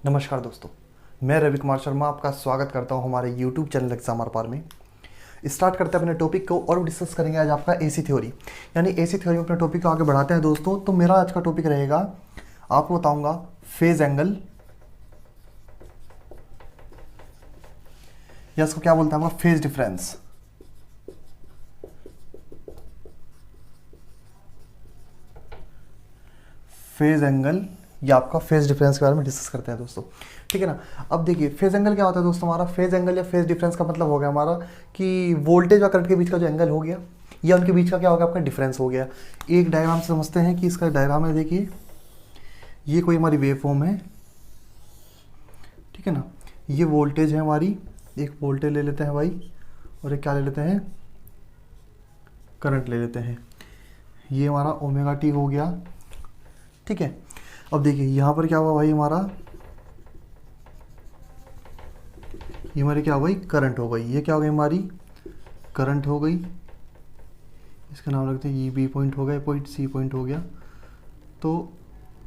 नमस्कार दोस्तों, मैं रवि कुमार शर्मा आपका स्वागत करता हूं हमारे YouTube चैनल एग्जाम आर पार में। स्टार्ट करते हैं अपने टॉपिक को और डिस्कस करेंगे आज आपका एसी थ्योरी, यानी एसी थ्योरी में अपने टॉपिक को आगे बढ़ाते हैं दोस्तों। तो मेरा आज का टॉपिक रहेगा, आपको बताऊंगा फेज एंगल, या इसको क्या बोलते हैं आपका फेज डिफरेंस। फेज एंगल या आपका फेज डिफरेंस के बारे में डिस्कस करते हैं दोस्तों, ठीक है ना। अब देखिए फेज एंगल क्या होता है दोस्तों, हमारा फेज एंगल या फेज डिफरेंस का मतलब हो गया हमारा कि वोल्टेज और करंट के बीच का जो एंगल हो गया या उनके बीच का क्या हो गया आपका डिफरेंस हो गया। एक डायग्राम से समझते हैं कि इसका डायग्राम है, देखिए ये कोई हमारी वेव फॉर्म है, ठीक है ना। ये वोल्टेज है हमारी, एक वोल्टेज ले लेते हैं भाई, और एक क्या ले लेते हैं, करंट ले लेते हैं। ये हमारा ओमेगा टी हो गया, ठीक है। अब देखिए यहाँ पर क्या हुआ भाई, हमारा ये हमारी क्या हो गई, करंट हो गई। ये क्या हो गई, हमारी करंट हो गई। इसका नाम रखते हैं, ये बी पॉइंट हो गया, पॉइंट सी पॉइंट हो गया। तो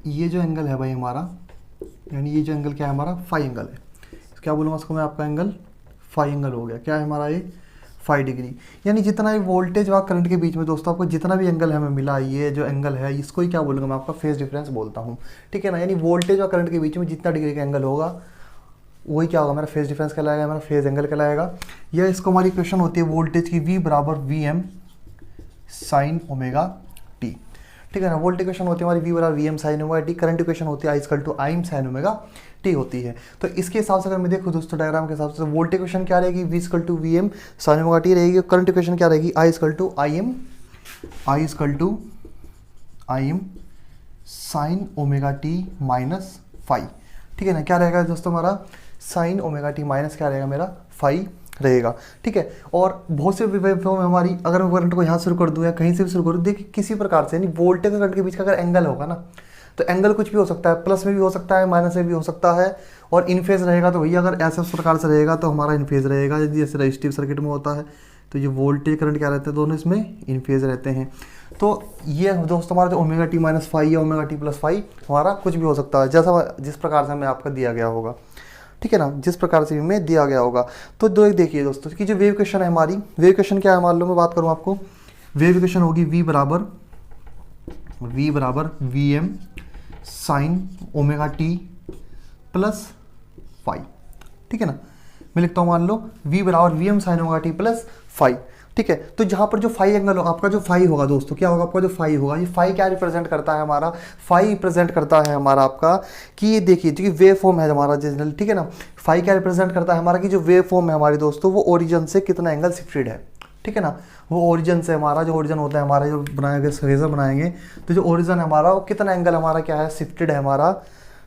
ये जो एंगल है भाई हमारा, यानी ये जो एंगल क्या है हमारा, फाई एंगल है। क्या बोलूँगा उसको मैं, आपका एंगल फाई एंगल हो गया। क्या है हमारा ये, 5 डिग्री। यानी जितना भी वोल्टेज और करंट के बीच में दोस्तों आपको जितना भी एंगल हमें मिला, ये जो एंगल है इसको ही क्या बोलूँगा मैं, आपका फेज डिफरेंस बोलता हूँ, ठीक है ना। यानी वोल्टेज और करंट के बीच में जितना डिग्री का एंगल होगा वही क्या होगा, मेरा फेज डिफरेंस कहलाएगा, मेरा फेज एंगल कहलाएगा। या इसको हमारी इक्वेशन होती है वोल्टेज की, V बराबर VM साइन ओमेगा टी, ठीक है ना। वोल्ट इक्वेशन होती है हमारी V बराबर VM sine omega T. Current equation होती है I equal to IM sine omega T होती है। तो इसके हिसाब से अगर मैं देखूँ दोस्तों डायग्राम के हिसाब से, वोल्ट इक्वेशन क्या रहेगी, V equal to VM sine omega T रहेगी। करंट इक्वेशन क्या रहेगी, I equal to IM sine omega T minus phi, ठीक है ना। क्या रहेगा दोस्तों हमारा, साइन ओमेगा टी माइनस क्या रहेगा मेरा, फाई रहेगा, ठीक है। और बहुत से वेव फॉर्म हमारी, अगर मैं करंट को यहाँ शुरू कर दूँ या कहीं से भी शुरू करूँ, देखिए किसी प्रकार से, यानी वोल्टेज और करंट के बीच का अगर एंगल होगा ना, तो एंगल कुछ भी हो सकता है, प्लस में भी हो सकता है, माइनस में भी हो सकता है। और इन फेज रहेगा तो भैया, अगर ऐसे उस प्रकार से रहेगा तो हमारा इन फेज रहेगा। यदि जैसे रजिस्टिव सर्किट में होता है तो ये वोल्टेज करंट क्या रहते हैं, दोनों इसमें इन फेज रहते हैं। तो ये दोस्तों हमारा जो ओमेगा टी माइनस फाई या ओमेगा टी प्लस फाई, हमारा कुछ भी हो सकता है, जैसा जिस प्रकार से हमें आपका दिया गया होगा, ठीक है ना, जिस प्रकार से हमें दिया गया होगा। तो दो एक देखिए दोस्तों कि जो वेव इक्वेशन है हमारी, वेव इक्वेशन क्या है, मान लो मैं बात करूँ आपको, वेव इक्वेशन होगी V बराबर VM sine omega T plus phi, ठीक है ना। मैं लिखता हूँ, मान लो V बराबर VM sine omega T plus phi, ठीक है। तो जहाँ पर जो फाई एंगल होगा, आपका जो फाई होगा दोस्तों, क्या होगा आपका जो फाई होगा, ये फाई क्या रिप्रेजेंट करता है हमारा, फाई रिप्रेजेंट करता है हमारा आपका कि ये देखिए जो वेव फॉर्म है हमारा जनरल, ठीक है ना। फाई क्या रिप्रेजेंट करता है हमारा कि जो वेव फॉर्म है हमारी दोस्तों, वो ओरिजिन से कितना एंगल शिफ्टेड है, ठीक है ना। वो ओरिजिन से हमारा जो ओरिजिन होता है हमारा, जो बनाएंगे फेजर बनाएंगे तो जो ओरिजिन है हमारा, वो कितना एंगल हमारा क्या है, शिफ्टेड है हमारा,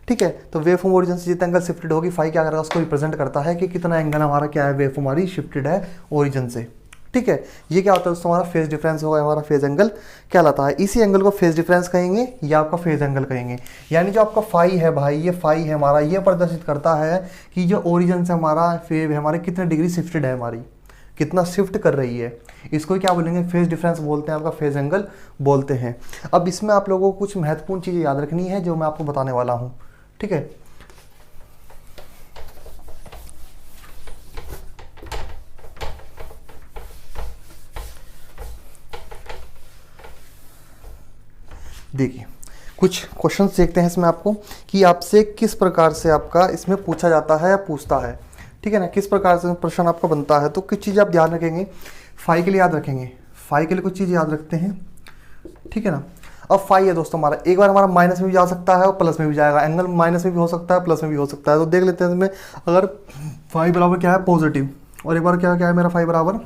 ठीक है। तो वेव फॉर्म ओरिजिन से जितना एंगल शिफ्टेड होगी, फाई क्या करेगा, उसको रिप्रेजेंट करता है कि कितना एंगल हमारा क्या है, वेव फॉर्म हमारी शिफ्टेड है ओरिजिन से, ठीक है। ये क्या होता है दोस्तों, हमारा फेज डिफरेंस होगा, हमारा फेज एंगल कहलाता है। इसी एंगल को फेज डिफरेंस कहेंगे या आपका फेज एंगल कहेंगे। यानी जो आपका फाई है भाई, ये फाई है हमारा, ये प्रदर्शित करता है कि जो ओरिजिन से हमारा वेव है हमारे कितने डिग्री शिफ्टेड है, हमारी कितना शिफ्ट कर रही है। इसको क्या बोलेंगे, फेज डिफरेंस बोलते हैं, आपका फेज एंगल बोलते हैं। अब इसमें आप लोगों को कुछ महत्वपूर्ण चीज़ें याद रखनी है जो मैं आपको बताने वाला हूँ, ठीक है। देखिए कुछ क्वेश्चंस देखते हैं इसमें आपको कि आपसे किस प्रकार से आपका इसमें पूछा जाता है या पूछता है, ठीक है ना, किस प्रकार से प्रश्न आपका बनता है। तो कुछ चीज़ें आप ध्यान रखेंगे, फाई के लिए याद रखेंगे, फाई के लिए कुछ चीज़ें याद रखते हैं, ठीक है ना। अब फाई है दोस्तों हमारा, एक बार हमारा माइनस में भी जा सकता है और प्लस में भी जाएगा, एंगल माइनस में भी हो सकता है, प्लस में भी हो सकता है। तो देख लेते हैं इसमें, अगर फाई बराबर क्या है, पॉजिटिव, और एक बार क्या क्या है मेरा, फाई बराबर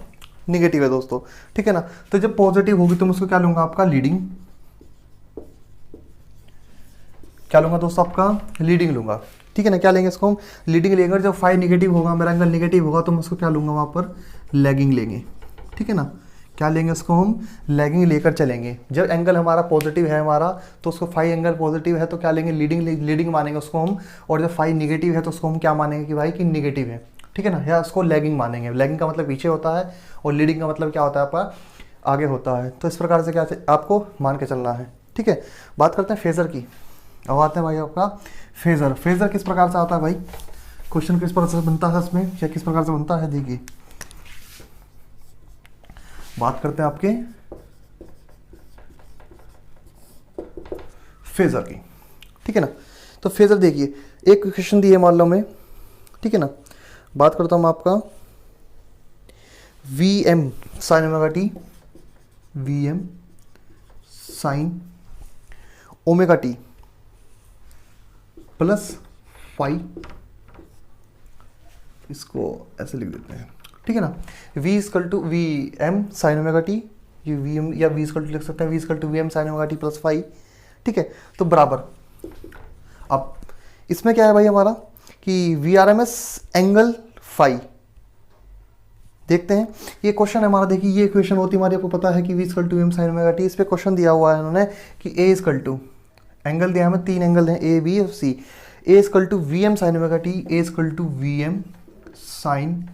निगेटिव है दोस्तों, ठीक है ना। तो जब पॉजिटिव होगी तो मैं उसको क्या लूँगा, आपका लीडिंग, क्या लूँगा दोस्तों, आपका लीडिंग लूँगा, ठीक है ना। क्या लेंगे इसको हम, लीडिंग लेंगे। जब फाई निगेटिव होगा, मेरा एंगल निगेटिव होगा, तो मैं उसको क्या लूँगा वहाँ पर, लैगिंग लेंगे, ठीक है ना। क्या लेंगे उसको हम, लैगिंग लेकर चलेंगे। जब एंगल हमारा पॉजिटिव है हमारा, तो उसको फाई एंगल पॉजिटिव है तो क्या लेंगे, लीडिंग मानेंगे उसको हम। और जब फाई निगेटिव है तो उसको हम क्या मानेंगे कि भाई कि निगेटिव है, ठीक है ना, या उसको लैगिंग मानेंगे। लैगिंग का मतलब पीछे होता है और लीडिंग का मतलब क्या होता है, आपका आगे होता है। तो इस प्रकार से क्या आपको मान के चलना है, ठीक है। बात करते हैं फेजर की। अब आते हैं भाई आपका फेजर। फेजर किस प्रकार से आता है भाई, क्वेश्चन किस प्रकार से बनता है इसमें, या किस प्रकार से बनता है, देखिए बात करते हैं आपके फेजर की, ठीक है ना। तो फेजर देखिए, एक क्वेश्चन दिए मान लो मैं, ठीक है ना, बात करता हूँ आपका V M sine omega T, V M sine omega T plus five, इसको ऐसे लिख देते हैं, ठीक है ना। v equal to V M sine omega T, ये वी एम या v इजकल टू लिख सकते हैं v equal to V M sine omega T plus five, ठीक है। तो बराबर, अब इसमें क्या है भाई हमारा कि V R M S angle five, देखते हैं ये क्वेश्चन है हमारा। देखिए ये इक्वेशन होती है हमारी, आपको पता है कि v equal to V M sine omega T, इस पर क्वेश्चन दिया हुआ है उन्होंने कि a इजकल टू, एंगल दिया हमें, तीन एंगल हैं ए बी और C, a equal to V M sine omega T, a equal to V M sine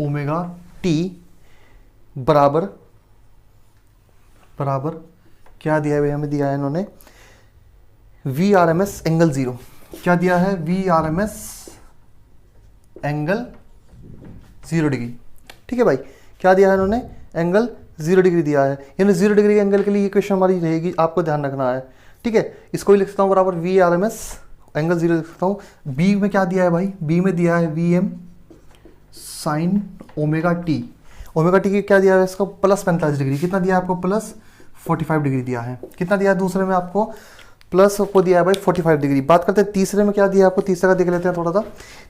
omega T बराबर बराबर क्या दिया है भाई, हमें दिया है इन्होंने V R M S angle zero, क्या दिया है, V R M S angle 0 degree, ठीक है भाई। क्या दिया है इन्होंने, एंगल 0 डिग्री दिया है, यानी 0 डिग्री एंगल के लिए ये क्वेश्चन हमारी रहेगी, आपको ध्यान रखना है, ठीक है। इसको ही लिख सकता हूँ बराबर V R M S angle 0 लिख सकता हूँ। बी में क्या दिया है भाई, बी में दिया है V M sine omega T, omega T की क्या दिया है इसको, प्लस 45 डिग्री, कितना दिया है आपको, प्लस 45 डिग्री दिया है, कितना दिया है दूसरे में आपको, प्लस को दिया है भाई 45 डिग्री। बात करते हैं तीसरे में क्या दिया है आपको, तीसरे का देख लेते हैं थोड़ा सा।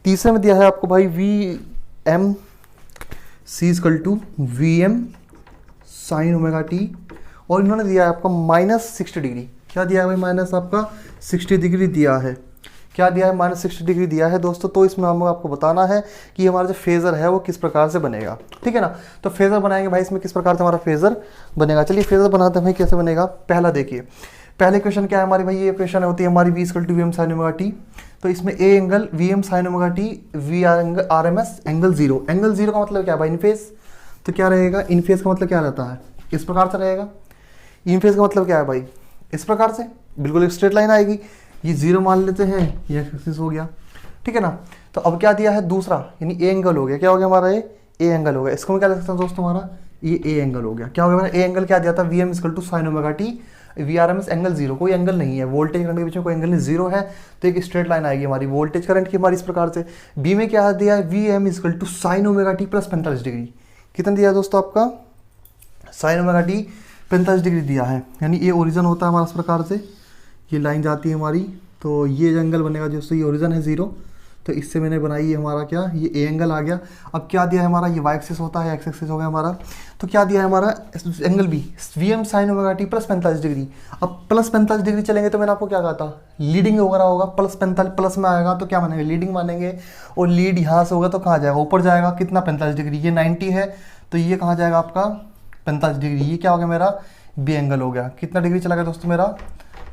तीसरे में दिया है आपको भाई V M C equal to V M sine omega T, और इन्होंने दिया है आपका माइनस 60 डिग्री, क्या दिया है भाई, माइनस आपका 60 डिग्री दिया है, क्या दिया है, माइनस 60 डिग्री दिया है दोस्तों। तो इसमें हमें आपको बताना है कि हमारा जो फेजर है वो किस प्रकार से बनेगा, ठीक है ना। तो फेजर बनाएंगे भाई, इसमें किस प्रकार से हमारा फेजर बनेगा, चलिए फेजर बनाते हैं भाई, कैसे बनेगा। पहला देखिए, पहले क्वेश्चन क्या है हमारी भाई, ये क्वेश्चन होती है हमारी V equal to V M sine omega T, तो इसमें A angle V M sine omega T, V R M S angle zero, angle zero का मतलब क्या है भाई, इन फेज, तो क्या रहेगा, इन फेज का मतलब क्या रहता है, इस प्रकार से रहेगा। इन फेज का मतलब क्या है भाई, इस प्रकार से बिल्कुल एक स्ट्रेट लाइन आएगी, ये जीरो मान लेते हैं, ये एक्सिस हो गया, ठीक है ना। तो अब क्या दिया है दूसरा, यानी ए एंगल हो गया, क्या हो गया हमारा, ए एंगल हो गया, इसको मैं क्या लिख सकता हूँ दोस्तों, हमारा ये ए एंगल हो गया, क्या हो गया, ए एंगल क्या दिया था, V M equal to sine omega T, V R M S angle zero, कोई एंगल नहीं है, वोल्टेज करंट के बीच में कोई एंगल नहीं, जीरो है, तो एक स्ट्रेट लाइन आएगी हमारी वोल्टेज करंट की हमारी इस प्रकार से। बी में क्या दिया है, V M equal to sine omega T plus 45 degree, कितना दिया है दोस्तों आपका, साइन ओमेगा टी 45 डिग्री दिया है, यानी ये ओरिजिन होता है हमारा इस प्रकार से, ये लाइन जाती है हमारी, तो ये जो एंगल बनेगा दोस्तों, ये ओरिजिन है जीरो, तो इससे मैंने बनाई है हमारा क्या, ये ए एंगल आ गया। अब क्या दिया है हमारा, ये वाई एक्सिस होता है, एक्स एक्सिस हो गया हमारा, तो क्या दिया है हमारा angle B, V M sine omega T plus 45 degree. अब प्लस 45 डिग्री चलेंगे तो मैंने आपको क्या कहा था, लीडिंग वगैरह होगा, प्लस 45 प्लस में आएगा तो क्या मानेंगे, लीडिंग मानेंगे, और लीड यहाँ से होगा तो कहाँ जाएगा, ऊपर जाएगा, कितना 45 डिग्री, ये 90 है, तो ये कहाँ जाएगा आपका 45 डिग्री, ये क्या हो गया मेरा बी एंगल हो गया, कितना डिग्री चला गया दोस्तों मेरा,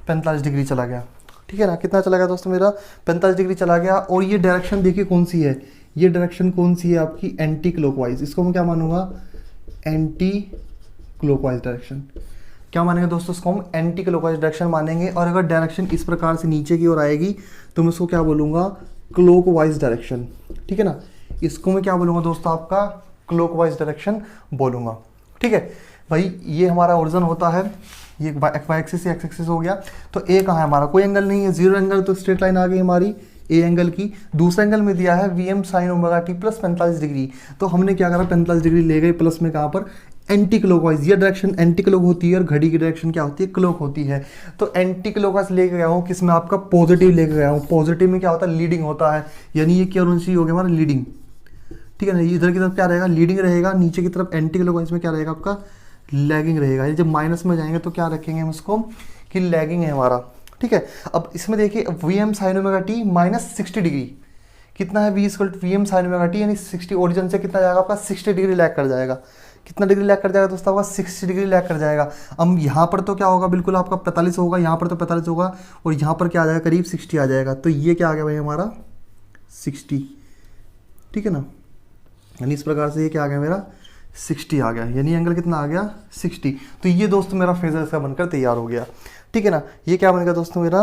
45 डिग्री चला गया, ठीक है ना। कितना चला गया दोस्तों मेरा, 45 डिग्री चला गया। और ये डायरेक्शन देखिए कौन सी है, ये डायरेक्शन कौन सी है आपकी, एंटी क्लॉकवाइज, इसको मैं क्या मानूंगा, एंटी क्लॉकवाइज डायरेक्शन, क्या मानेंगे दोस्तों, इसको हम एंटी क्लॉकवाइज डायरेक्शन मानेंगे। और अगर डायरेक्शन इस प्रकार से नीचे की ओर आएगी तो मैं इसको क्या बोलूँगा, क्लॉकवाइज डायरेक्शन, ठीक है ना, इसको मैं क्या बोलूँगा दोस्तों, आपका क्लॉकवाइज डायरेक्शन बोलूँगा, ठीक है भाई। ये हमारा ओरिजिन होता है, ये वाई एक्सिस से एक्स एक्सिस हो गया, तो ए कहाँ है हमारा, कोई एंगल नहीं है, जीरो एंगल, तो स्ट्रेट लाइन आ गई हमारी ए एंगल की। दूसरा एंगल में दिया है V M sine omega T plus 45 degree, तो हमने क्या करा, 45 डिग्री ले गए प्लस में, कहाँ पर, एंटी क्लॉकवाइज, ये डायरेक्शन एंटी क्लॉक होती है और घड़ी की डायरेक्शन क्या होती है, क्लॉक होती है, तो एंटी क्लॉकवाइज लेके गया हूँ, किसमें आपका पॉजिटिव लेके गया हूँ, पॉजिटिव में क्या होता है, लीडिंग होता है, यानी ये क्या हो गया हमारा लीडिंग, ठीक है ना। इधर की तरफ क्या रहेगा, लीडिंग रहेगा, नीचे की तरफ एंटी क्लॉकवाइज में क्या रहेगा आपका, लैगिंग रहेगा। जब माइनस में जाएंगे तो क्या रखेंगे हम इसको, कि लैगिंग है हमारा, ठीक है। अब इसमें देखिए V M sine omega T minus 60 degree, कितना है, V equal to V M sine omega T, यानी 60 ओरिजिन से कितना जाएगा आपका, 60 डिग्री लैग कर जाएगा, कितना डिग्री लैग कर जाएगा दोस्तों आपका, 60 डिग्री लैग कर जाएगा। अब यहाँ पर तो क्या होगा, बिल्कुल आपका 45 होगा, यहाँ पर तो 45 होगा, और यहाँ पर क्या आ जाएगा, करीब 60 आ जाएगा, तो ये क्या आ गया भाई हमारा 60, ठीक है ना, यानी इस प्रकार से ये क्या आ गया मेरा 60 आ गया, यानी एंगल कितना आ गया 60। तो ये दोस्तों मेरा फेजर इसका बनकर तैयार हो गया, ठीक है ना। ये क्या बनेगा दोस्तों मेरा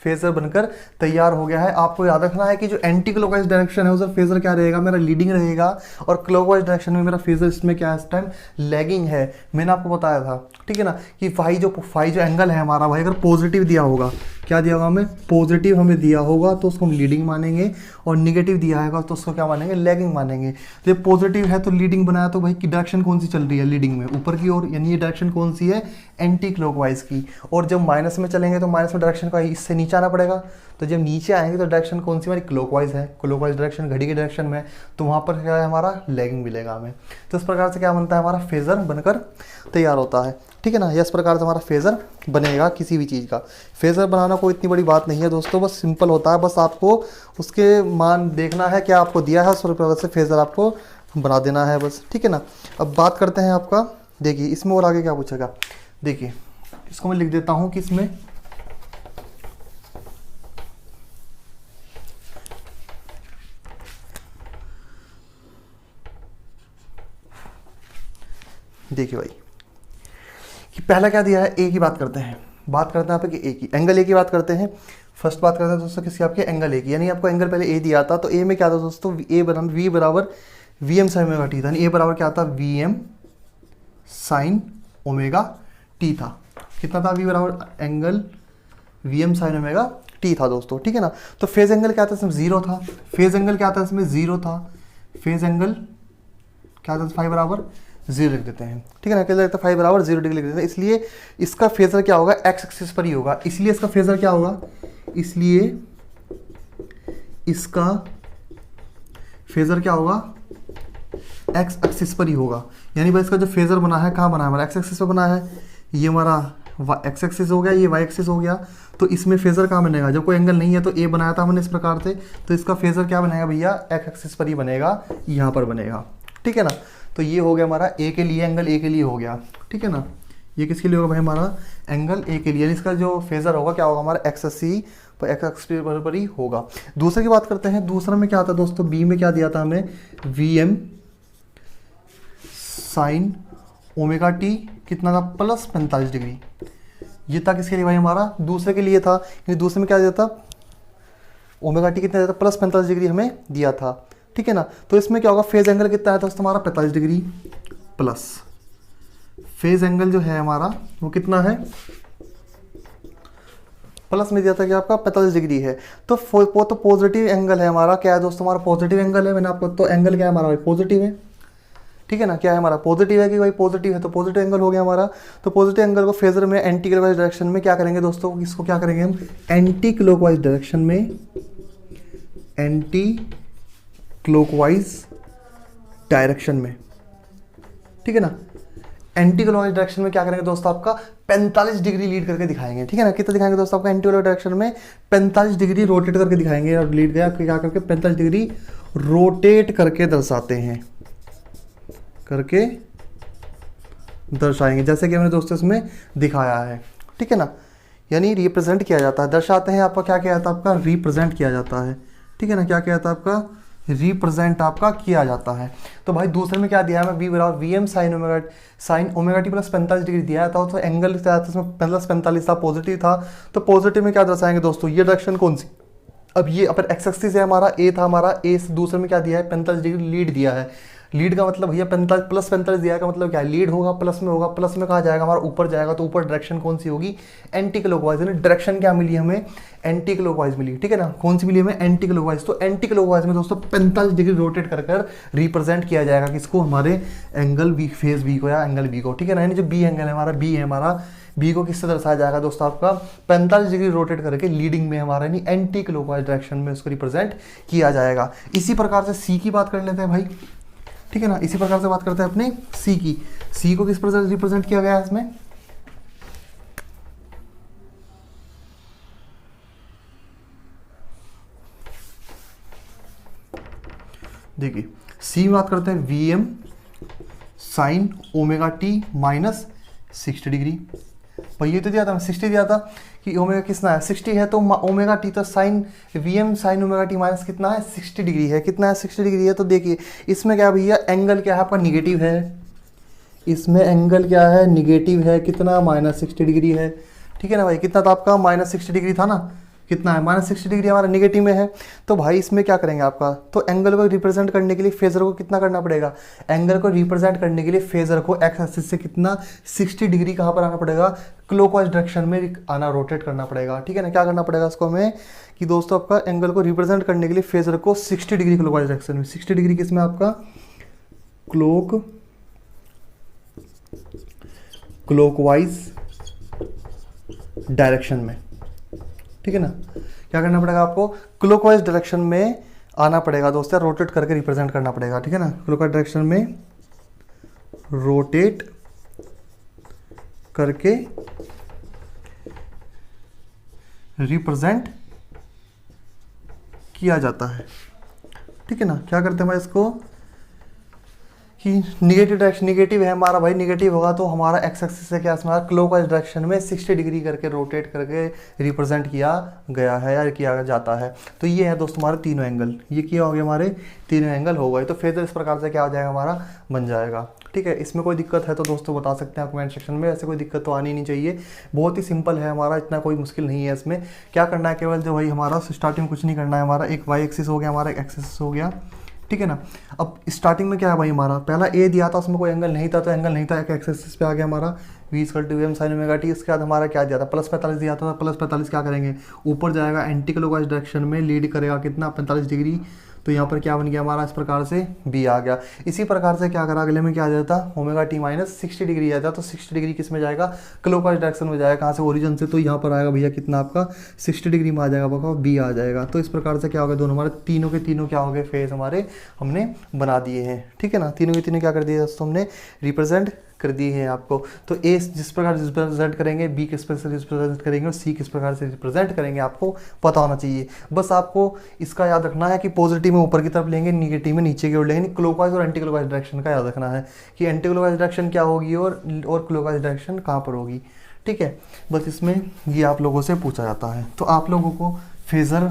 फेजर बनकर तैयार हो गया है। आपको याद रखना है कि जो एंटी क्लॉकवाइज डायरेक्शन है उधर फेजर क्या रहेगा, मेरा लीडिंग रहेगा, और क्लॉकवाइज डायरेक्शन में मेरा फेजर इसमें क्या है, इस टाइम लैगिंग है। मैंने आपको बताया था, ठीक है ना, कि फाई जो एंगल है हमारा भाई, अगर पॉजिटिव दिया होगा, क्या दिया होगा हमें, पॉजिटिव हमें दिया होगा तो उसको हम लीडिंग मानेंगे, और निगेटिव दिया होगा तो उसको क्या मानेंगे, लैगिंग मानेंगे। तो ये पॉजिटिव है तो लीडिंग बनाया, तो भाई की डायरेक्शन कौन सी चल रही है लीडिंग में, ऊपर की ओर, यानी ये डायरेक्शन कौन सी है, एंटी क्लॉकवाइज की। और जब माइनस में चलेंगे तो माइनस में डायरेक्शन का इससे नीचे आना पड़ेगा, तो जब नीचे आएंगे तो डायरेक्शन कौन सी हमारी क्लॉकवाइज है, क्लॉकवाइज डायरेक्शन घड़ी की डायरेक्शन में, तो वहाँ पर क्या है हमारा लैगिंग मिलेगा हमें। तो इस प्रकार से क्या बनता है, हमारा फेजर बनकर तैयार होता है, ठीक है ना। इस प्रकार से हमारा फेजर बनेगा किसी भी चीज़ का। फेजर बनाना कोई इतनी बड़ी बात नहीं है दोस्तों, बस सिंपल होता है, बस आपको उसके मान देखना है, क्या आपको दिया है उस प्रकार से फेजर आपको बना देना है बस, ठीक है ना। अब बात करते हैं आपका, देखिए इसमें और आगे क्या पूछेगा, देखिए इसको मैं लिख देता हूँ कि इसमें देखिए भाई कि पहला क्या दिया है, ए की बात करते हैं यहाँ पे कि ए की, एंगल ए की बात करते हैं। फर्स्ट बात करते हैं दोस्तों किसकी, आपके एंगल ए की, यानी आपको एंगल पहले ए दिया था, तो ए में क्या था दोस्तों, वी बराबर V M sine omega T था, ए बराबर क्या था, V M sine omega T था। कितना था, वी बराबर angle V M sine omega T था दोस्तों, ठीक है ना। तो फेज एंगल क्या था इसमें, जीरो था, फेज एंगल क्या था इसमें, जीरो था, फेज एंगल क्या था, फाइव बराबर जीरो लिख देते हैं, ठीक है ना, क्या लगता है, फाइव बराबर जीरो डिग्री लिख देते हैं। इसलिए इसका फेजर क्या होगा, एक्स एक्सिस पर ही होगा, इसलिए इसका फेजर क्या होगा, इसलिए इसका फेजर क्या होगा, एक्स एक्सिस पर ही होगा। यानी भाई इसका जो फेजर बना है कहाँ बना है, हमारा एक्स एक्सिस पर बना है, ये हमारा एक्स एक्सिस हो गया, ये वाई एक्सिस हो गया, तो इसमें फेजर कहाँ बनेगा, जब कोई एंगल नहीं है तो ए बनाया था हमने इस प्रकार से, तो इसका फेजर क्या बनेगा भैया, एक्स एक्सिस पर ही बनेगा, यहाँ पर बनेगा, ठीक है ना। तो ये हो गया हमारा ए के लिए, एंगल ए के लिए हो गया, ठीक है ना। ये किसके लिए होगा भाई, हमारा एंगल ए के लिए, यानी इसका जो फेजर होगा क्या होगा, हमारा एक्स सी पर एक्स एक्सिस पर ही होगा। दूसरे की बात करते हैं, दूसरा में क्या आता है दोस्तों, बी में क्या दिया था हमें, V M sine omega T कितना था, प्लस 45 डिग्री। ये था किसके लिए भाई, हमारा दूसरे के लिए था, यानी दूसरे में क्या दिया था, ओमेगा टी कितना दिया था, प्लस 45 डिग्री हमें दिया था, ठीक है ना। तो इसमें क्या होगा, फेज एंगल कितना है दोस्तों हमारा, 45 डिग्री, प्लस फेज एंगल जो है हमारा वो कितना है, प्लस में दिया था कि आपका 45 डिग्री है। तो वो तो पॉजिटिव एंगल है हमारा, क्या है दोस्तों हमारा पॉजिटिव एंगल है, मैंने आपको, तो एंगल क्या है हमारा भाई, पॉजिटिव है, ठीक है ना। क्या है हमारा, पॉजिटिव है कि भाई पॉजिटिव है, तो पॉजिटिव एंगल हो गया हमारा। तो पॉजिटिव एंगल को फेजर में एंटी क्लॉकवाइज डायरेक्शन में क्या करेंगे दोस्तों, इसको क्या करेंगे हम, एंटी क्लॉकवाइज डायरेक्शन में, एंटी क्लॉकवाइज डायरेक्शन में, ठीक है ना। एंटी क्लॉकवाइज डायरेक्शन में क्या करेंगे दोस्तों, आपका 45 डिग्री लीड करके दिखाएंगे, ठीक है ना। कितना दिखाएंगे दोस्तों, आपका एंटी क्लॉकवाइज डायरेक्शन में 45 डिग्री रोटेट करके दिखाएंगे, और लीड गया क्या करके 45 डिग्री रोटेट करके दर्शाते हैं, करके दर्शाएंगे, जैसे कि हमने दोस्तों इसमें दिखाया है, ठीक है ना। यानी रिप्रेजेंट किया जाता है, दर्शाते हैं, आपका क्या किया जाता है, आपका रिप्रेजेंट किया जाता है, ठीक है ना। क्या किया जाता है, आपका रिप्रेजेंट आपका किया जाता है। तो भाई दूसरे में क्या दिया है, मैं वी बराबर V M sine omega T plus 45 degree दिया था, तो एंगल क्या था इसमें, प्लस 45 था, पॉजिटिव था। तो पॉजिटिव में क्या दर्शाएंगे दोस्तों, ये डायरेक्शन कौन सी, अब ये अपर एक्स एक्सिस है हमारा, ए था हमारा, ए से दूसरे में क्या दिया है, 45 डिग्री लीड दिया है। लीड का मतलब भैया 45 प्लस 45 दिया का मतलब क्या है, लीड होगा, प्लस में होगा, प्लस में कहाँ जाएगा हमारा, ऊपर जाएगा, तो ऊपर डायरेक्शन कौन सी होगी, एंटी क्लॉकवाइज, यानी डायरेक्शन क्या मिली हमें, एंटी क्लॉकवाइज मिली, ठीक है ना। कौन सी मिली हमें, एंटी क्लॉकवाइज। तो एंटी क्लॉकवाइज में दोस्तों 45 डिग्री रोटेट कर कर रिप्रेजेंट किया जाएगा किसको, हमारे एंगल बी, फेज बी को या एंगल बी को, ठीक है ना। यानी जो बी एंगल है हमारा, बी है हमारा, बी को किससे दर्शाया जाएगा दोस्तों, आपका 45 डिग्री रोटेट करके लीडिंग में हमारा, यानी एंटी क्लॉकवाइज डायरेक्शन में उसको रिप्रेजेंट किया जाएगा। इसी प्रकार से सी की बात कर लेते हैं भाई, ठीक है ना। इसी प्रकार से बात करते हैं अपने सी की, सी को किस प्रकार रिप्रेजेंट किया गया है इसमें, देखिए सी में बात करते हैं V M sine omega T minus 60 degree. भाई ये तो दिया था 60 दिया था कि ओमेगा कितना है 60 है, तो ओमेगा टी तो sine V M sine omega T minus कितना है 60 डिग्री है, कितना है 60 डिग्री है। तो देखिए इसमें क्या भैया एंगल क्या है आपका निगेटिव है, इसमें एंगल क्या है निगेटिव है, कितना -60 डिग्री है, ठीक है ना भाई। कितना था आपका -60 डिग्री था ना, कितना है, -60 डिग्री हमारा निगेटिव में है। तो भाई इसमें क्या करेंगे आपका, तो एंगल को रिप्रेजेंट करने के लिए फेजर को कितना करना पड़ेगा, एंगल को रिप्रेजेंट करने के लिए फेजर को एक्स एक्सिस से कितना 60 डिग्री कहाँ पर आना पड़ेगा, क्लॉकवाइज डायरेक्शन में आना, रोटेट करना पड़ेगा। ठीक है ना, क्या करना पड़ेगा इसको हमें कि दोस्तों आपका एंगल को रिप्रेजेंट करने के लिए फेजर को 60 डिग्री क्लॉकवाइज डायरेक्शन में, 60 डिग्री किसमें आपका क्लॉकवाइज डायरेक्शन में। ठीक है ना, क्या करना पड़ेगा आपको, क्लॉकवाइज डायरेक्शन में आना पड़ेगा दोस्तों, रोटेट करके रिप्रेजेंट करना पड़ेगा। ठीक है ना, क्लॉकवाइज डायरेक्शन में रोटेट करके रिप्रेजेंट किया जाता है। ठीक है ना, क्या करते हैं भाई इसको कि निगेटिव डायरेक्शन, निगेटिव है हमारा भाई, निगेटिव होगा तो हमारा एक्स एक्सिस से क्या हमारा क्लॉकवाइज डायरेक्शन में 60 डिग्री करके रोटेट करके रिप्रेजेंट किया गया है या किया जाता है। तो ये है दोस्तों हमारे तीनों एंगल, ये क्या हो गया, हमारे तीनों एंगल हो गए। तो फेजर इस प्रकार से क्या हो जाएगा, हमारा बन जाएगा। ठीक है, इसमें कोई दिक्कत है तो दोस्तों बता सकते हैं कमेंट सेक्शन में, ऐसे कोई दिक्कत तो आनी नहीं चाहिए, बहुत ही सिंपल है हमारा, इतना कोई मुश्किल नहीं है इसमें। क्या करना है केवल, जो भाई हमारा स्टार्टिंग में कुछ नहीं करना है, हमारा एक वाई एक्सिस हो गया, हमारा एक एक्स एक्सिस हो गया। ठीक है ना, अब स्टार्टिंग में क्या है भाई, हमारा पहला ए दिया था, उसमें कोई एंगल नहीं था, तो एंगल नहीं था, एक एक्स एक्सिस पे आ गया हमारा v = m sin ωt। इसके बाद हमारा क्या दिया था, +45 दिया था, +45 क्या करेंगे, ऊपर जाएगा एंटी क्लॉकवाइज डायरेक्शन में, लीड करेगा कितना 45 डिग्री। तो यहाँ पर क्या बन गया हमारा, इस प्रकार से b आ गया। इसी प्रकार से क्या करा, अगले में क्या आ जाता, ωt -60 डिग्री आ जाता, तो 60 डिग्री किस में जाएगा, क्लॉकवाइज डायरेक्शन में जाएगा, कहाँ से, ओरिजिन से। तो यहाँ पर आएगा भैया कितना आपका 60 डिग्री में आ जाएगा, आपका b आ जाएगा। तो इस प्रकार से क्या होगा, दोनों हमारे तीनों के तीनों क्या हो गए, फेज हमारे हमने बना दिए हैं। ठीक है ना, तीनों के तीनों क्या कर दिए दोस्तों, हमने रिप्रेजेंट कर दी है आपको। तो ए जिस प्रकार से रिप्रेजेंट करेंगे, बी किस प्रकार से रिप्रेजेंट करेंगे, और सी किस प्रकार से रिप्रेजेंट करेंगे, आपको पता होना चाहिए। बस आपको इसका याद रखना है कि पॉजिटिव में ऊपर की तरफ लेंगे, निगेटिव में नीचे की ओर लेंगे। क्लॉकवाइज और एंटी क्लॉकवाइज डायरेक्शन का याद रखना है कि एंटी क्लॉकवाइज डायरेक्शन क्या होगी और क्लॉकवाइज डायरेक्शन कहाँ पर होगी। ठीक है, बस इसमें ये आप लोगों से पूछा जाता है। तो आप लोगों को फेजर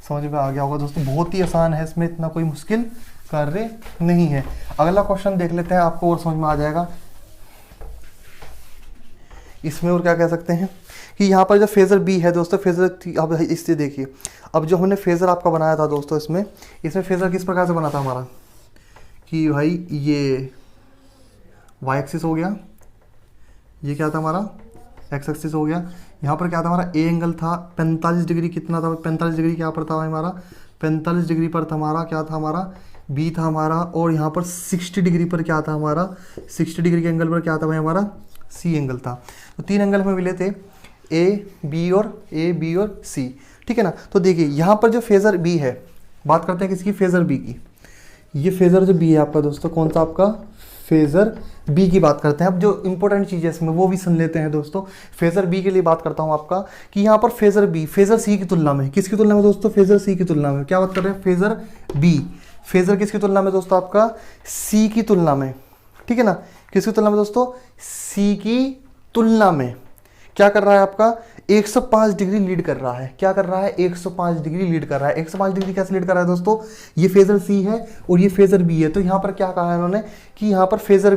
समझ में आ गया होगा दोस्तों, बहुत ही आसान है, इसमें इतना कोई मुश्किल कार्य नहीं है। अगला क्वेश्चन देख लेते हैं, आपको और समझ में आ जाएगा इसमें। और क्या कह सकते हैं कि यहाँ पर जो फेजर बी है दोस्तों, फेजर अब इससे देखिए, अब जो हमने फेजर आपका बनाया था दोस्तों, इसमें फेजर किस प्रकार से बना था हमारा कि भाई ये वाई एक्सिस हो गया, ये क्या था हमारा एक्स एक्सिस हो गया। यहाँ पर क्या था हमारा, ए एंगल था 45 डिग्री, कितना था 45 डिग्री, क्या पर था हमारा 45 डिग्री पर था हमारा, क्या था हमारा बी था हमारा। और यहाँ पर 60 डिग्री पर क्या था हमारा, 60 डिग्री के एंगल पर क्या था भाई हमारा सी एंगल था। तो तीन एंगल में मिले थे, ए बी और सी। ठीक है ना, तो देखिए यहाँ पर जो फेजर बी है, बात करते हैं किसकी, फेजर बी की। ये फेजर जो बी है आपका दोस्तों, कौन सा आपका फेजर बी की बात करते हैं। अब जो इंपॉर्टेंट चीज़ है इसमें वो भी सुन लेते हैं दोस्तों। फेजर बी के लिए बात करता हूँ आपका कि यहाँ पर फेजर बी फेजर सी की तुलना में, किसकी तुलना में दोस्तों, फेजर सी की तुलना में। क्या बात कर रहे हैं, फेजर बी फेजर किसकी तुलना में दोस्तों, आपका सी की तुलना में। ठीक है ना, किसकी तुलना में दोस्तों, सी की तुलना में क्या कर रहा है आपका 105 डिग्री लीड कर रहा है। क्या कर रहा है, 105 डिग्री लीड कर रहा है। 105 डिग्री कैसे लीड कर रहा है दोस्तों, ये फेजर सी है और ये फेजर बी है। तो यहाँ पर क्या कहा है इन्होंने कि यहाँ पर फेजर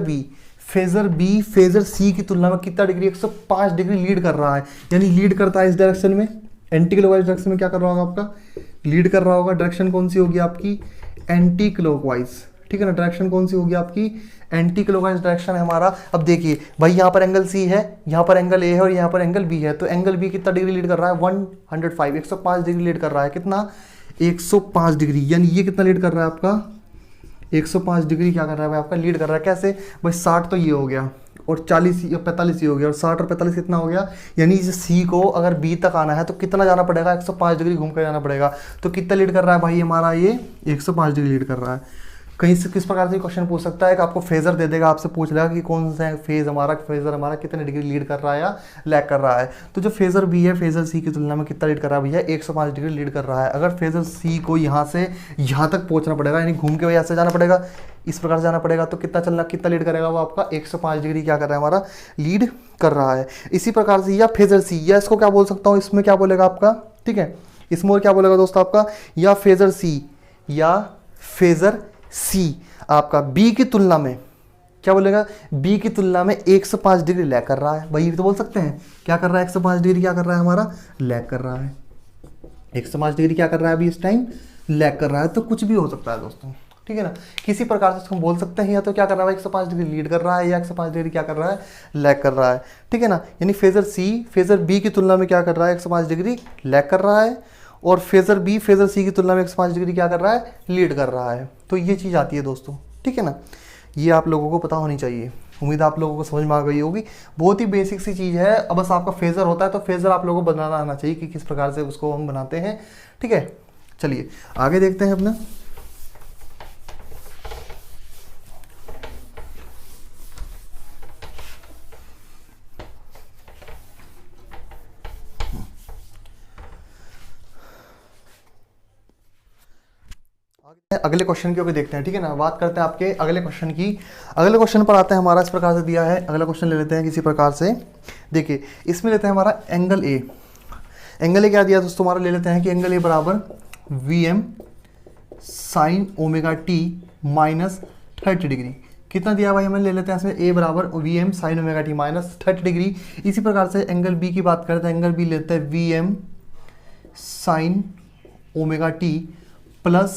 बी फेजर सी की तुलना में कितना डिग्री, 105 डिग्री लीड कर रहा है। यानी लीड करता है इस डायरेक्शन में, एंटी क्लॉकवाइज डायरेक्शन में क्या कर रहा होगा आपका, लीड कर रहा होगा। डायरेक्शन कौन सी होगी आपकी, एंटी क्लॉकवाइज। ठीक है ना, डायरेक्शन कौन सी होगी आपकी, एंटी क्लॉकवाइज डायरेक्शन है हमारा। अब देखिए भाई यहाँ पर एंगल सी है, यहाँ पर एंगल ए है और यहाँ पर एंगल बी है। तो एंगल बी कितना डिग्री लीड कर रहा है, 105 डिग्री लीड कर रहा है। कितना, 105 डिग्री। यानी ये कितना लीड कर रहा है आपका, 105 डिग्री क्या कर रहा है भाई आपका, लीड कर रहा है। कैसे भाई, 60 तो ये हो गया और 40 या 45 ये हो गया और 60 और 45 कितना हो गया। यानी इस सी को अगर बी तक आना है तो कितना जाना पड़ेगा, 105 डिग्री घूम कर जाना पड़ेगा। तो कितना लीड कर रहा है भाई हमारा, ये 105 डिग्री लीड कर रहा है। कहीं से किस प्रकार से क्वेश्चन पूछ सकता है कि आपको फेजर दे देगा, आपसे पूछ लेगा कि कौन सा फेजर हमारा कितने डिग्री लीड कर रहा है या लैग कर रहा है। तो जो फेजर बी है फेजर सी की तुलना में कितना लीड कर रहा है भैया, 105 डिग्री लीड कर रहा है। अगर फेजर सी को यहाँ से यहाँ तक पहुँचना पड़ेगा, यानी घूम के यहाँ से जाना पड़ेगा, इस प्रकार से जाना पड़ेगा, तो कितना लीड करेगा वो आपका 105 डिग्री क्या कर रहा है हमारा, लीड कर रहा है। इसी प्रकार से या फेजर सी, या इसको क्या बोल सकता हूँ, इसमें क्या बोलेगा आपका, ठीक है, इसमें और क्या बोलेगा दोस्तों आपका, या फेजर सी आपका बी की तुलना में क्या बोलेगा, बी की तुलना में 105 डिग्री लैग कर रहा है। वही तो बोल सकते हैं, क्या कर रहा है, 105 डिग्री क्या कर रहा है हमारा, लैग कर रहा है। 105 डिग्री क्या कर रहा है अभी इस टाइम, लैग कर रहा है। तो कुछ भी हो सकता है दोस्तों, ठीक है ना, किसी प्रकार से इसको हम बोल सकते हैं या तो क्या कर रहा है 105 डिग्री लीड कर रहा है या 105 डिग्री क्या कर रहा है, लैग कर रहा है, ठीक है ना। यानी फेजर सी फेजर बी की तुलना में क्या कर रहा है 105 डिग्री लैग कर रहा है, और फेजर बी फेजर सी की तुलना में 105 डिग्री क्या कर रहा है, लीड कर रहा है। तो ये चीज़ आती है दोस्तों, ठीक है ना, ये आप लोगों को पता होनी चाहिए। उम्मीद आप लोगों को समझ में आ गई होगी, बहुत ही बेसिक सी चीज़ है। अब बस आपका फेजर होता है तो फेजर आप लोगों को बनाना आना चाहिए कि किस प्रकार से उसको हम बनाते हैं, ठीक है। चलिए आगे देखते हैं अपना। अगले क्वेश्चन की ओर देखते हैं, ठीक है ना, बात करते हैं आपके अगले क्वेश्चन की। अगले क्वेश्चन पर आते हैं, हमारा इस प्रकार से दिया है। अगला क्वेश्चन ले लेते हैं किसी प्रकार से, देखिए इसमें लेते हैं हमारा एंगल ए। एंगल ए क्या दिया दोस्तों हमारा, ले लेते हैं कि एंगल ए बराबर V M sine omega T minus 30 degree. कितना दिया भाई हमें, ले लेते हैं इसमें ए बराबर V M sine omega T minus 30 degree. इसी प्रकार से एंगल बी की बात करते हैं, एंगल बी लेते हैं V M sine omega T plus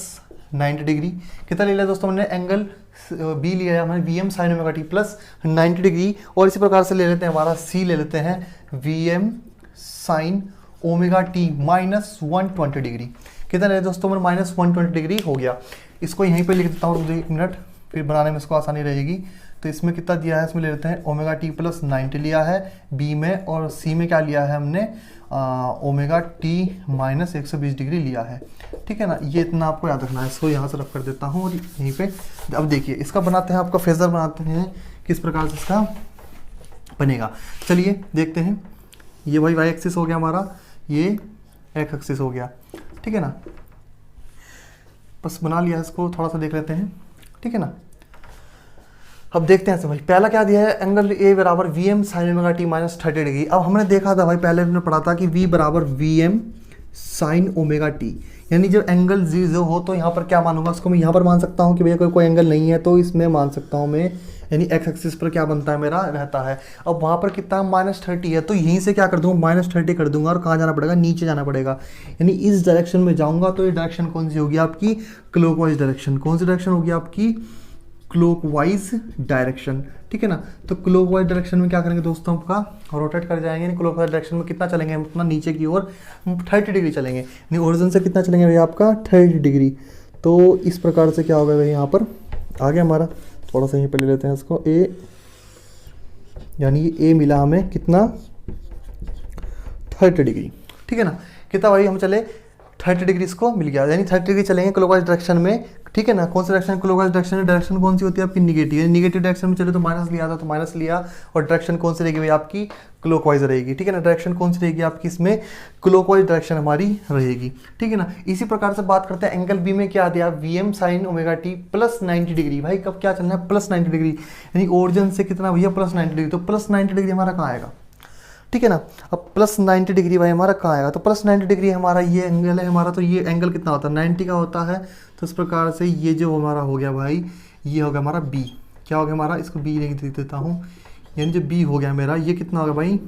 90 degree. कितना ले लिया दोस्तों हमने, एंगल बी लिया है हमने V M sine omega T plus 90 degree. और इसी प्रकार से ले लेते हैं हमारा सी, ले लेते हैं V M sine omega T minus 120 degree. कितना ले दोस्तों हमारा, माइनस 120 डिग्री हो गया। इसको यहीं पे लिख देता हूँ, मुझे 1 मिनट, फिर बनाने में इसको आसानी रहेगी। तो इसमें कितना दिया है, इसमें ले लेते हैं ओमेगा टी प्लस 90 लिया है बी में, और सी में क्या लिया है हमने, ओमेगा टी माइनस 120 डिग्री लिया है, ठीक है ना। ये इतना आपको याद रखना है, इसको यहाँ से रख कर देता हूँ और यहीं पे। अब देखिए इसका बनाते हैं, आपका फेजर बनाते हैं, किस प्रकार से इसका बनेगा। चलिए देखते हैं। ये भाई वाई एक्सिस हो गया हमारा, ये एक्स एक्सिस हो गया, ठीक है ना। बस बना लिया, इसको थोड़ा सा देख लेते हैं, ठीक है ना। अब देखते हैं भाई, पहला क्या दिया है, एंगल ए बराबर V M sine omega T minus 30 degree. अब हमने देखा था भाई, पहले हमने पढ़ा था कि वी बराबर V M sine omega T, यानी जब एंगल जीरो हो तो यहाँ पर क्या मानूंगा, उसको मैं यहाँ पर मान सकता हूँ कि भैया कोई एंगल नहीं है, तो इसमें मान सकता हूँ मैं, यानी एक्स एक्सिस पर क्या बनता है मेरा, रहता है। अब वहाँ पर कितना -30 है, तो यहीं से क्या कर दूँगा, -30 कर दूंगा, और कहाँ जाना पड़ेगा, नीचे जाना पड़ेगा। यानी इस डायरेक्शन में जाऊँगा तो ये डायरेक्शन कौन सी होगी आपकी, क्लॉकवाइज डायरेक्शन। कौन सी डायरेक्शन होगी आपकी, क्लॉकवाइज डायरेक्शन, ठीक है ना। तो क्लॉकवाइज डायरेक्शन में क्या करेंगे दोस्तों, आपका रोटेट कर जाएंगे। क्लॉकवाइज डायरेक्शन में कितना चलेंगे हम, अपना नीचे की ओर 30 डिग्री चलेंगे, यानी ओरिजिन से कितना चलेंगे भैया आपका 30 डिग्री। तो इस प्रकार से क्या होगा भाई, यहाँ पर आ गया हमारा, थोड़ा सा यहीं पर ले लेते हैं इसको, ए, यानी ये ए मिला हमें कितना 30 डिग्री, ठीक है ना। कितना भाई हम चले 30 डिग्री, इसको मिल गया, यानी 30 डिग्री चलेंगे क्लॉकवाइज डायरेक्शन में, ठीक है ना। कौन सा डायरेक्शन, क्लॉकवाइज डायरेक्शन में डायरेक्शन कौन सी होती है आपकी, निगेटिव। निगेटिव डायरेक्शन में चले तो माइनस लिया था, तो माइनस लिया, और डायरेक्शन कौन सी रहेगी भाई आपकी, क्लॉकवाइज रहेगी, ठीक है ना। डायरेक्शन कौन सी रहेगी आपकी, इसमें क्लॉकवाइज डायरेक्शन हमारी रहेगी, ठीक है ना। इसी प्रकार से बात करते हैं, एंगल बी में क्या दिया, V M sine omega T plus 90 degree. भाई कब क्या चलना है, प्लस 90 डिग्री, यानी ओरिजिन से कितना भैया, प्लस 90 डिग्री। तो प्लस 90 डिग्री हमारा कहाँ आएगा, ठीक है ना। अब प्लस 90 डिग्री भाई हमारा कहाँ आएगा, तो प्लस 90 डिग्री हमारा ये एंगल है हमारा, तो ये एंगल कितना होता है, 90 का होता है। तो इस प्रकार से ये जो हमारा हो गया भाई, ये हो गया हमारा बी। क्या हो गया हमारा, इसको बी लिख देता हूँ, यानी जो बी हो गया मेरा, ये कितना होगा भाई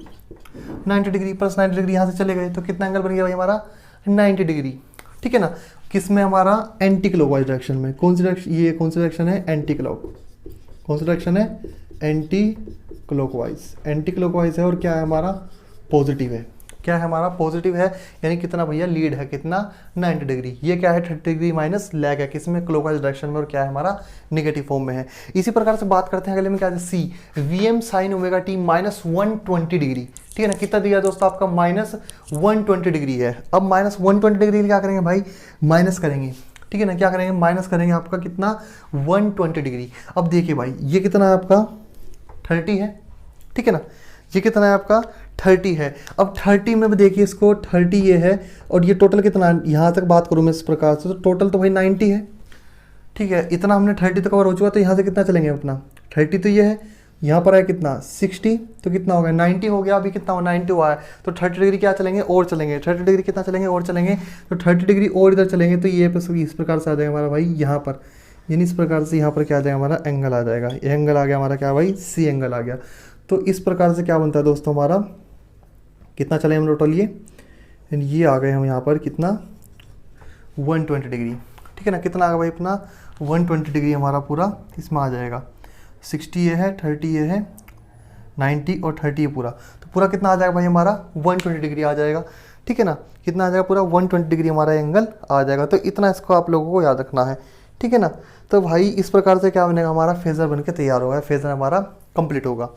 90 डिग्री। प्लस 90 डिग्री यहाँ से चले गए तो कितना एंगल बन गया भाई हमारा 90 डिग्री, ठीक है ना। किस में, हमारा एंटी क्लॉकवाइज डायरेक्शन में। कौन सी डायरेक्शन, ये कौन सी डायरेक्शन है, एंटी क्लॉक। कौन सी डायरेक्शन है, एंटी क्लॉकवाइज। एंटी क्लॉकवाइज है, और क्या है हमारा, पॉजिटिव है। क्या है हमारा, पॉजिटिव है, यानी कितना भैया लीड है, कितना 90 डिग्री। ये क्या है 30 डिग्री माइनस लैग है, किसमें, क्लॉकवाइज डायरेक्शन में, और क्या है हमारा निगेटिव फॉर्म में है। इसी प्रकार से बात करते हैं अगले में, क्या है C, V M sine omega T minus 120 degree, ठीक है ना। कितना दिया दोस्तों आपका, माइनस 120 डिग्री है। अब माइनस 120 डिग्री क्या करेंगे भाई, माइनस करेंगे, ठीक है ना। क्या करेंगे, माइनस करेंगे आपका कितना 120 डिग्री। अब देखिए भाई ये कितना है आपका 30 है, ठीक है ना। ये कितना है आपका 30 है। अब 30 में भी देखिए इसको, 30 ये है, और ये टोटल कितना है, यहाँ तक बात करूँ मैं इस प्रकार से, तो टोटल तो भाई 90 है, ठीक है। इतना हमने 30 तक कवर हो चुका, तो यहाँ से कितना चलेंगे अपना 30, तो ये है, यहाँ पर है कितना 60, तो कितना हो गया 90 हो गया। अभी कितना हो 90 हुआ है, तो 30 डिग्री क्या चलेंगे, और चलेंगे 30 डिग्री कितना चलेंगे, और चलेंगे, तो 30 डिग्री और इधर चलेंगे, तो ये इस प्रकार से आ जाएगा हमारा भाई यहाँ पर, यानी इस प्रकार से यहाँ पर क्या आ जाएगा हमारा एंगल आ जाएगा। ये एंगल आ गया हमारा क्या भाई, सी एंगल आ गया। तो इस प्रकार से क्या बनता है दोस्तों हमारा, कितना चले हम टोटल, ये एंड ये आ गए हम यहाँ पर कितना 120 डिग्री, ठीक है ना। कितना आ गया भाई अपना 120 डिग्री हमारा पूरा इसमें आ जाएगा। 60 ये है, 30 ये है, 90 और 30 ये पूरा, तो पूरा कितना आ जाएगा भाई हमारा 120 डिग्री आ जाएगा, ठीक है ना। कितना आ जाएगा पूरा 120 डिग्री हमारा एंगल आ जाएगा। तो इतना इसको आप लोगों को याद रखना है, ठीक है ना। तो भाई इस प्रकार से क्या बनेगा, हमारा फेज़र बन के तैयार होगा, फेज़र हमारा कंप्लीट होगा,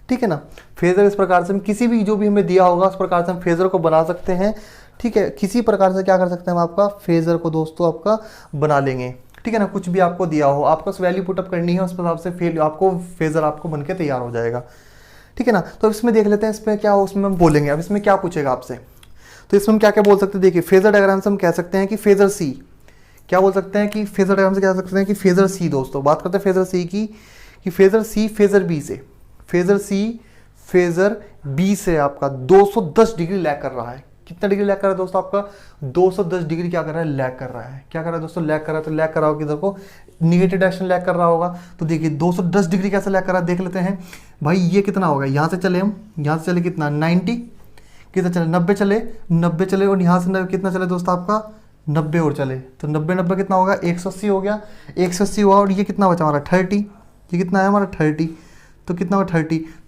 ठीक है ना। फेज़र इस प्रकार से हम किसी भी जो भी हमें दिया होगा उस प्रकार से हम फेज़र को बना सकते हैं, ठीक है। किसी प्रकार से क्या कर सकते हैं हम आपका फेज़र को दोस्तों आपका बना लेंगे, ठीक है ना। कुछ भी आपको दिया हो, आपको उस वैल्यू पुटअप करनी है, उस हिसाब से आपको फेज़र आपको बन के तैयार हो जाएगा, ठीक है ना। तो इसमें देख लेते हैं इसमें क्या हो, उसमें हम बोलेंगे। अब इसमें क्या पूछेगा आपसे, तो इसमें हम क्या क्या बोल सकते हैं। देखिए फेज़र डायग्राम से हम कह सकते हैं कि फेज़र सी, क्या बोल सकते हैं कि फेज़र डायग्राम से कह सकते हैं कि फेज़र सी। दोस्तों बात करते हैं फेज़र सी की, कि फेज़र सी फेज़र बी से, फेज़र सी फेज़र बी से आपका 210 डिग्री लैग कर रहा है। कितना डिग्री लैग कर रहा है दोस्तों, आपका 210 डिग्री क्या कर रहा है, लैग कर रहा है। क्या कर रहा है दोस्तों, लैग कर रहा है। तो लैग कर रहा होगा किधर को, निगेटिव डायरेक्शन लैग कर रहा होगा। तो देखिए 210 डिग्री कैसे लैग कर रहा है, देख लेते हैं भाई। ये कितना होगा, यहाँ से चले हम, यहाँ से चले कितना 90, कितना चले 90 चले, 90 चले, और यहाँ से कितना चले दोस्तों आपका 90 और चले, तो 90 90 कितना होगा 180 हो गया, 180 हुआ। और ये कितना बचा हमारा 30, ये कितना है हमारा 30, तो कितना होगा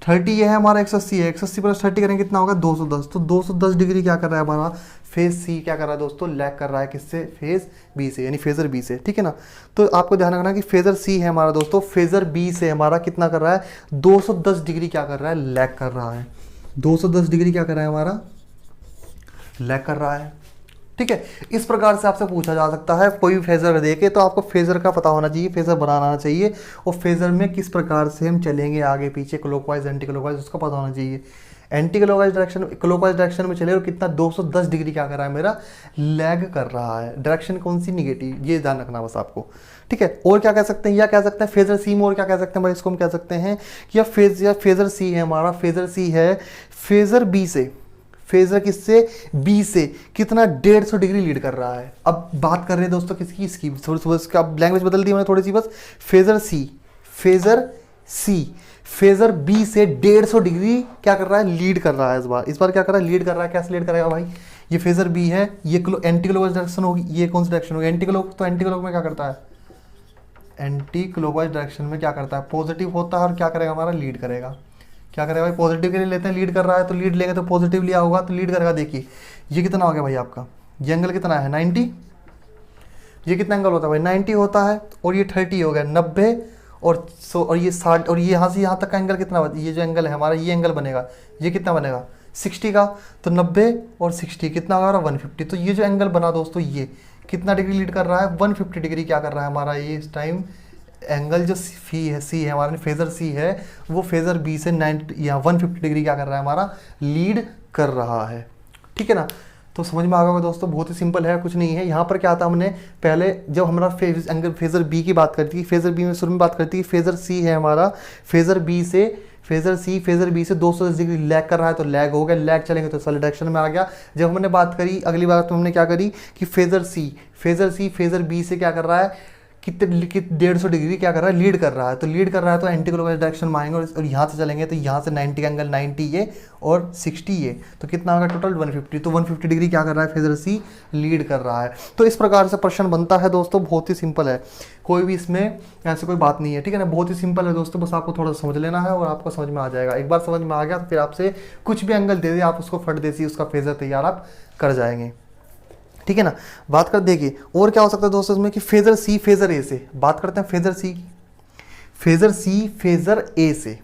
30 ये है हमारा 180 है, 180 प्लस 30 करेंगे कितना होगा 210। तो 210 डिग्री क्या कर रहा है हमारा फेज सी, क्या कर रहा है दोस्तों, लैग कर रहा है किससे, फेज बी से, यानी फेजर बी से, ठीक है ना। तो आपको ध्यान रखना कि फेजर सी है हमारा दोस्तों, फेजर बी से हमारा कितना कर रहा है 210 डिग्री क्या कर रहा है, लैग कर रहा है। 210 डिग्री क्या कर रहा है हमारा, लैग कर रहा है, ठीक है। इस प्रकार से आपसे पूछा जा सकता है कोई भी फेजर देके, तो आपको फेजर का पता होना चाहिए, फेजर बनाना आना चाहिए, और फेजर में किस प्रकार से हम चलेंगे आगे पीछे, क्लॉकवाइज एंटी क्लॉकवाइज, उसका पता होना चाहिए। Anti clockwise direction, clockwise direction में चले और कितना 210 डिग्री क्या कर रहा है मेरा, लैग कर रहा है। डायरेक्शन कौन सी, निगेटिव, ये ध्यान रखना बस आपको, ठीक है। और क्या कह सकते हैं, या कह सकते हैं फेजर सी में, और क्या कह सकते हैं भाई, इसको हम कह सकते हैं कि या फेजर सी है हमारा, फेजर सी है फेजर बी से, फेजर किससे, बी से कितना 150 डिग्री लीड कर रहा है। अब बात कर रहे हैं दोस्तों किसकी, इसकी, थोड़ी लैंग्वेज बदल दी मैंने थोड़ी सी बस। फेजर सी, फेजर सी फेजर बी से 150 डिग्री क्या कर रहा है, लीड कर रहा है। इस बार क्या कर रहा है, लीड कर रहा है। कैसे लीड करेगा भाई, ये फेजर बी है, ये एंटी क्लॉकवाइज डायरेक्शन होगी, ये कौन सी डायरेक्शन होगी, एंटी क्लॉक। तो एंटी क्लॉक में क्या करता है, एंटी क्लॉकवाइज डायरेक्शन में क्या करता है, पॉजिटिव होता है, और क्या करेगा हमारा, लीड करेगा। क्या करेगा भाई, पॉजिटिव के लिए लेते हैं, लीड कर रहा है तो लीड लेंगे तो पॉजिटिव लिया होगा तो लीड करेगा। देखिए ये कितना हो गया भाई आपका, ये एंगल कितना है 90, ये कितना एंगल होता है भाई 90 होता है, और ये 30 हो गया 90, और ये 60, और ये यहाँ से यहाँ तक का एंगल कितना, ये जो एंगल है हमारा, ये एंगल बनेगा, ये कितना बनेगा 60 का। तो 90 और 60 कितना होगा 150। तो ये जो एंगल बना दोस्तों, ये कितना डिग्री लीड कर रहा है, 150 डिग्री क्या कर रहा है हमारा ये इस टाइम एंगल जो सी है हमारा, फेजर सी है, वो फेजर बी से 90 या 150 डिग्री क्या कर रहा है हमारा, लीड कर रहा है, ठीक है ना। तो समझ में आ गया दोस्तों, बहुत ही सिंपल है, कुछ नहीं है। यहाँ पर क्या था, हमने पहले जब हमारा एंगल फेजर बी की बात करती थी, फेजर बी में शुरू में बात करती थी, फेजर सी है हमारा, फेजर बी से, फेजर सी फेजर बी से 210 डिग्री लैग कर रहा है, तो लैग हो गया, लैग चलेंगे तो सॉलिड डायरेक्शन में आ गया। जब हमने बात करी अगली बार, तो हमने क्या करी कि फेजर सी फेजर बी से क्या कर रहा है, कितने 150 डिग्री क्या कर रहा है, लीड कर रहा है। तो लीड कर रहा है तो एंटी क्लॉकवाइज डायरेक्शन में आएंगे, और यहाँ से चलेंगे तो यहाँ से 90 का एंगल 90 ये और 60 ये, तो कितना होगा टोटल 150। तो 150 डिग्री क्या कर रहा है, फेजर सी लीड कर रहा है। तो इस प्रकार से प्रश्न बनता है दोस्तों, बहुत ही सिंपल है, कोई भी इसमें ऐसी कोई बात नहीं है, ठीक है ना। बहुत ही सिंपल है दोस्तों, बस आपको थोड़ा समझ लेना है और आपको समझ में आ जाएगा। एक बार समझ में आ गया तो फिर आपसे कुछ भी एंगल दे दे, आप उसको फट देसी उसका फेजर तैयार आप कर जाएंगे, ठीक है ना। बात कर देखिए और क्या हो सकता है दोस्तों इसमें, कि फेजर सी फेजर ए से, बात करते हैं फेजर सी फेजर ए से,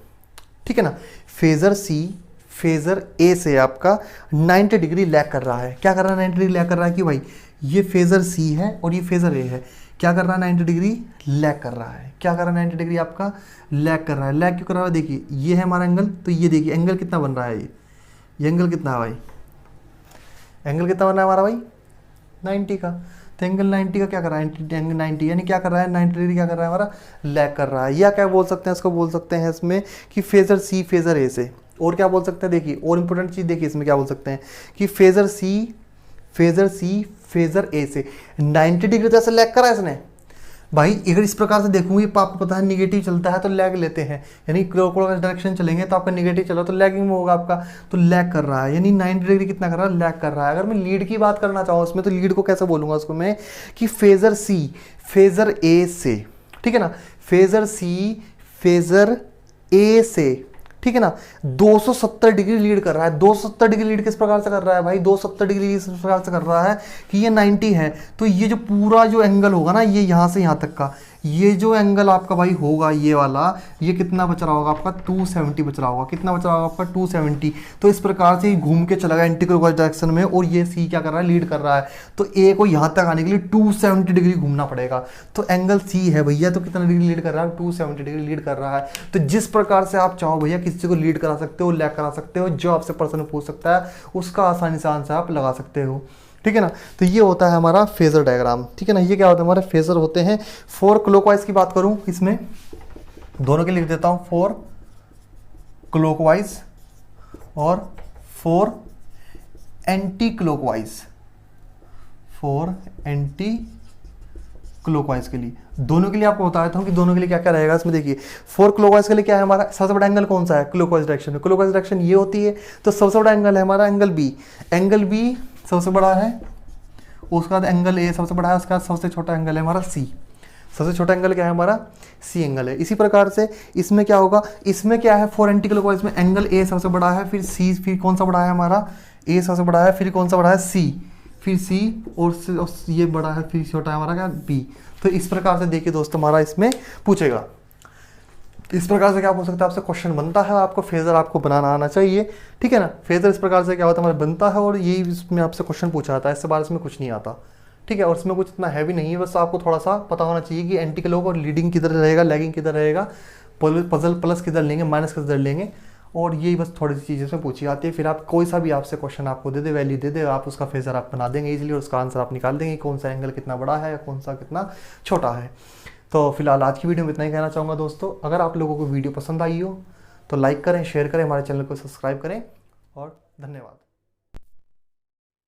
ठीक है ना। फेजर सी फेजर ए से आपका 90 डिग्री लैग कर रहा है। क्या कर रहा है, 90 डिग्री लैग कर रहा है कि भाई ये फेजर सी है और ये फेजर ए है, क्या कर रहा है 90 डिग्री लैग कर रहा है। क्या कर रहा है 90 डिग्री आपका लैग कर रहा है। लैग क्यों कर रहा है, देखिए ये है हमारा एंगल, तो ये देखिए एंगल कितना बन रहा है, ये एंगल कितना है भाई, एंगल कितना बन रहा है हमारा भाई 90 का। तो एंगल 90 का क्या कर रहा है, एंगल 90 यानी क्या कर रहा है 90 डिग्री क्या कर रहा है हमारा, लैग कर रहा है। या क्या बोल सकते हैं इसको, बोल सकते हैं इसमें कि फेजर सी फेजर ए से। और क्या बोल सकते हैं, देखिए और इंपॉर्टेंट चीज़ देखिए इसमें क्या बोल सकते हैं कि फेजर सी फेजर ए से 90 डिग्री तो ऐसे लैग करा है इसने, भाई अगर इस प्रकार से देखूंगी आपको पता है निगेटिव चलता है तो लैग लेते हैं, यानी क्लॉकवाइज डायरेक्शन चलेंगे तो आपका निगेटिव चला तो लैगिंग में होगा आपका, तो लैग कर रहा है, यानी 90 डिग्री कितना कर रहा है, लैग कर रहा है। अगर मैं लीड की बात करना चाहूँ उसमें, तो लीड को कैसे बोलूँगा उसको मैं कि फेजर सी फेजर ए से, ठीक है ना, फेजर सी फेजर ए से, ठीक है ना, 270 डिग्री लीड कर रहा है। 270 डिग्री लीड किस प्रकार से कर रहा है भाई, 270 डिग्री इस प्रकार से कर रहा है कि ये 90 है, तो ये जो पूरा जो एंगल होगा ना, ये यहाँ से यहाँ तक का ये जो एंगल आपका भाई होगा ये वाला, ये कितना बच रहा होगा आपका 270 बच रहा होगा, कितना बच रहा होगा आपका 270। तो इस प्रकार से घूम के चला गया एंटी क्लॉकवाइज डायरेक्शन में, और ये सी क्या कर रहा है, लीड कर रहा है। तो ए को यहाँ तक आने के लिए 270 डिग्री घूमना पड़ेगा। तो एंगल सी है भैया, तो कितना डिग्री लीड कर रहा है, 270 डिग्री लीड कर रहा है। तो जिस प्रकार से आप चाहो भैया किसी को लीड करा सकते हो, लैग करा सकते हो, जो आपसे पर्सन पूछ सकता है उसका आसानी से आंसर आप लगा सकते हो, ठीक है ना। तो ये होता है हमारा फेजर डायग्राम, ठीक है ना। ये क्या होता है, हमारे फेजर होते हैं। 4 क्लॉकवाइज की बात करूं, इसमें दोनों के लिख देता हूं, 4 क्लॉकवाइज और 4 एंटी क्लॉकवाइज, 4 एंटी क्लॉकवाइज के लिए, दोनों के लिए आपको बताता हूं कि दोनों के लिए क्या क्या रहेगा। इसमें देखिए 4 क्लॉकवाइज के लिए क्या है हमारा, सबसे बड़ा एंगल कौन सा है, क्लॉकवाइज डायरेक्शन में, क्लॉकवाइज डायरेक्शन ये होती है। तो सबसे बड़ा एंगल है हमारा एंगल बी, एंगल बी सबसे बड़ा है, उसके बाद एंगल ए सबसे बड़ा है, उसके बाद सबसे छोटा एंगल है हमारा सी, सबसे छोटा एंगल क्या है हमारा, सी एंगल है। इसी प्रकार से इसमें क्या होगा, इसमें क्या है 4 एंटी क्लॉकवाइज में एंगल ए सबसे बड़ा है, फिर सी, फिर कौन सा बड़ा है हमारा, ए सबसे बड़ा है, फिर कौन सा बड़ा है, सी, फिर सी, और ये बड़ा है, फिर छोटा है हमारा क्या, बी। तो इस प्रकार से देखिए दोस्तों हमारा इसमें पूछेगा, तो इस प्रकार से क्या हो सकता है, आपसे क्वेश्चन बनता है, आपको फेजर आपको बनाना आना चाहिए, ठीक है ना। फेजर इस प्रकार से क्या होता है हमारा बनता है, और यही इसमें आपसे क्वेश्चन पूछा जाता है, इससे बार इसमें कुछ नहीं आता, ठीक है। और इसमें कुछ इतना हैवी नहीं है, बस आपको थोड़ा सा पता होना चाहिए कि एंटी क्लॉक और लीडिंग किधर रहेगा, लैगिंग किधर रहेगा, पजल प्लस किधर लेंगे, माइनस किधर लेंगे, और यही बस थोड़ी सी चीज़ें इसमें पूछी जाती है। फिर आप कोई सा भी आपसे क्वेश्चन आपको दे दे, वैल्यू दे दे, आप उसका फेजर आप बना देंगे इजीली, और उसका आंसर आप निकाल देंगे कौन सा एंगल कितना बड़ा है या कौन सा कितना छोटा है। तो फिलहाल आज की वीडियो में इतना ही कहना चाहूँगा दोस्तों। अगर आप लोगों को वीडियो पसंद आई हो तो लाइक करें, शेयर करें, हमारे चैनल को सब्सक्राइब करें, और धन्यवाद।